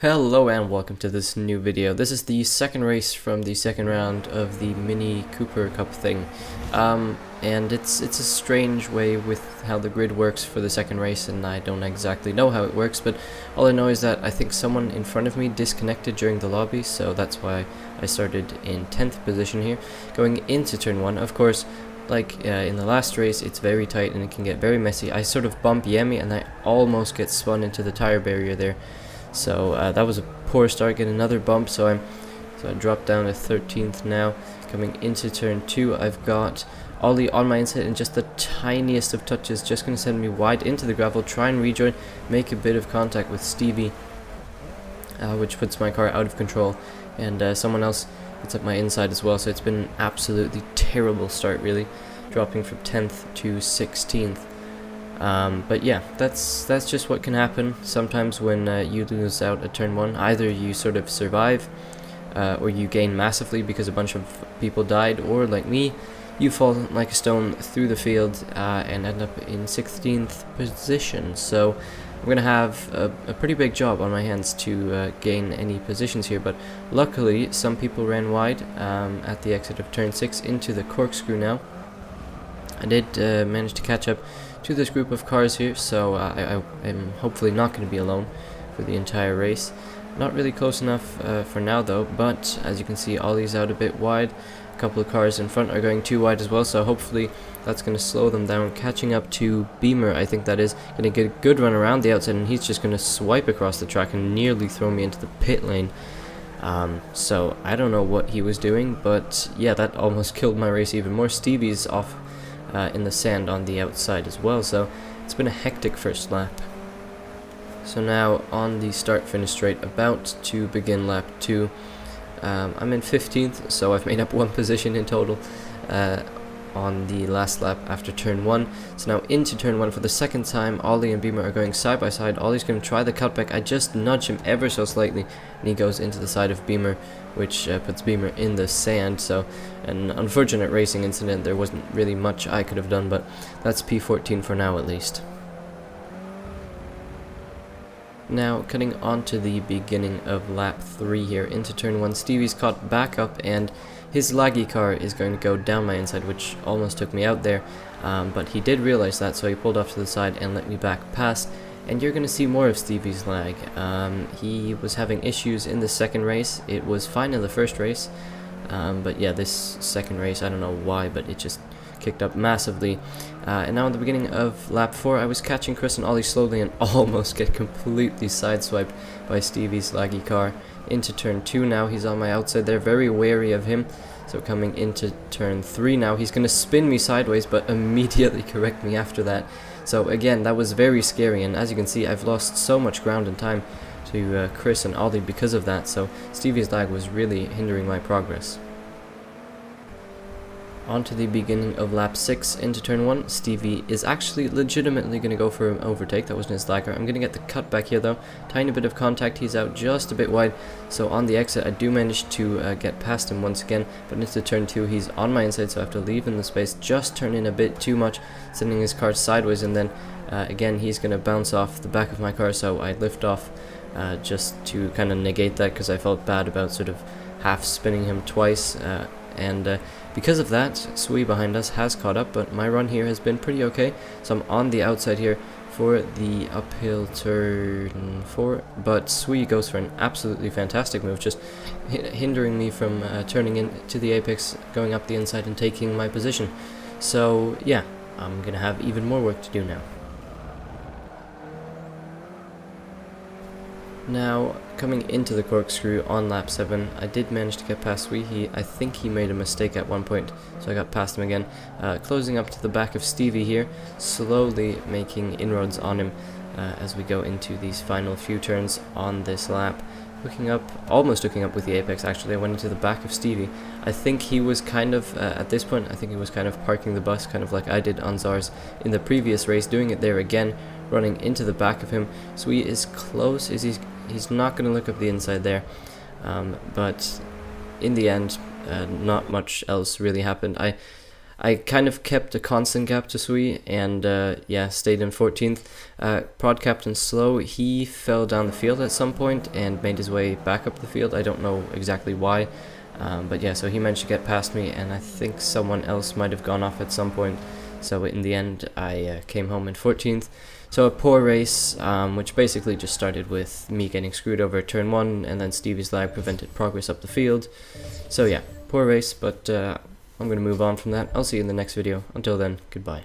Hello and welcome to this new video. This is the second race from the second round of the Mini Cooper Cup thing. And it's a strange way with how the grid works for the second race, and I don't exactly know how it works, but all I know is that I think someone in front of me disconnected during the lobby, so that's why I started in 10th position here. Going into turn 1, of course, like in the last race, it's very tight and it can get very messy. I sort of bump Yemi and I almost get spun into the tire barrier there. So that was a poor start. Get another bump, so I dropped down to 13th now. Coming into turn 2, I've got Ollie on my inside, and just the tiniest of touches just going to send me wide into the gravel. Try and rejoin, make a bit of contact with Stevie, which puts my car out of control, and someone else gets up my inside as well. So it's been an absolutely terrible start, really, dropping from 10th to 16th. But yeah, that's just what can happen sometimes when you lose out at turn 1. Either you sort of survive, or you gain massively because a bunch of people died, or like me, you fall like a stone through the field and end up in 16th position. So I'm going to have a pretty big job on my hands to gain any positions here, but luckily some people ran wide at the exit of turn 6 into the corkscrew now. I did manage to catch up to this group of cars here, so I am hopefully not going to be alone for the entire race. Not really close enough for now though, but as you can see, Ollie's out a bit wide. A couple of cars in front are going too wide as well, so hopefully that's going to slow them down. Catching up to Beamer, I think that is going to get a good run around the outside, and he's just going to swipe across the track and nearly throw me into the pit lane. So I don't know what he was doing, but yeah, that almost killed my race even more. Stevie's off in the sand on the outside as well, so it's been a hectic first lap. So now on the start-finish straight, about to begin lap 2. I'm in 15th, so I've made up 1 position in total on the last lap after turn 1. So now into turn 1 for the second time, Ollie and Beamer are going side by side. Ollie's going to try the cutback. I just nudge him ever so slightly, and he goes into the side of Beamer, which puts Beamer in the sand. So an unfortunate racing incident. There wasn't really much I could have done, but that's P14 for now at least. Now, cutting on to the beginning of lap 3 here, into turn 1, Stevie's caught back up, and his laggy car is going to go down my inside, which almost took me out there, but he did realize that, so he pulled off to the side and let me back past, and you're going to see more of Stevie's lag. He was having issues in the second race. It was fine in the first race, but yeah, this second race, I don't know why, but it just kicked up massively. And now in the beginning of lap 4, I was catching Chris and Ollie slowly and almost get completely sideswiped by Stevie's laggy car. Into turn 2 now, he's on my outside there, very wary of him. So coming into turn 3 now, he's going to spin me sideways, but immediately correct me after that. So again, that was very scary, and as you can see, I've lost so much ground and time to Chris and Ollie because of that, so Stevie's lag was really hindering my progress. On to the beginning of lap 6 into turn 1. Stevie is actually legitimately going to go for an overtake. That wasn't his lag car. I'm going to get the cut back here though. Tiny bit of contact. He's out just a bit wide. So on the exit, I do manage to get past him once again. But into turn 2, he's on my inside, so I have to leave in the space. Just turn in a bit too much, sending his car sideways. And then again, he's going to bounce off the back of my car. So I lift off just to kind of negate that, because I felt bad about sort of half spinning him twice. And because of that, Sui behind us has caught up, but my run here has been pretty okay. So I'm on the outside here for the uphill turn 4, but Sui goes for an absolutely fantastic move, just hindering me from turning into the apex, going up the inside and taking my position. So yeah, I'm gonna have even more work to do now. Now, coming into the corkscrew on lap 7, I did manage to get past Sui. I think he made a mistake at one point, so I got past him again. Closing up to the back of Stevie here, slowly making inroads on him as we go into these final few turns on this lap. Almost hooking up with the apex actually. I went into the back of Stevie. I think he was kind of, at this point, I think he was kind of parking the bus, kind of like I did on Zars in the previous race, doing it there again, running into the back of him. Sui is close. He's not going to look up the inside there, but in the end, not much else really happened. I I kind of kept a constant gap to Sui, and yeah, stayed in 14th. Prod Captain Slow, he fell down the field at some point and made his way back up the field. I don't know exactly why, but yeah, so he managed to get past me, and I think someone else might have gone off at some point. So in the end, I came home in 14th. So a poor race, which basically just started with me getting screwed over at turn 1, and then Stevie's lag prevented progress up the field. So yeah, poor race, but I'm going to move on from that. I'll see you in the next video. Until then, goodbye.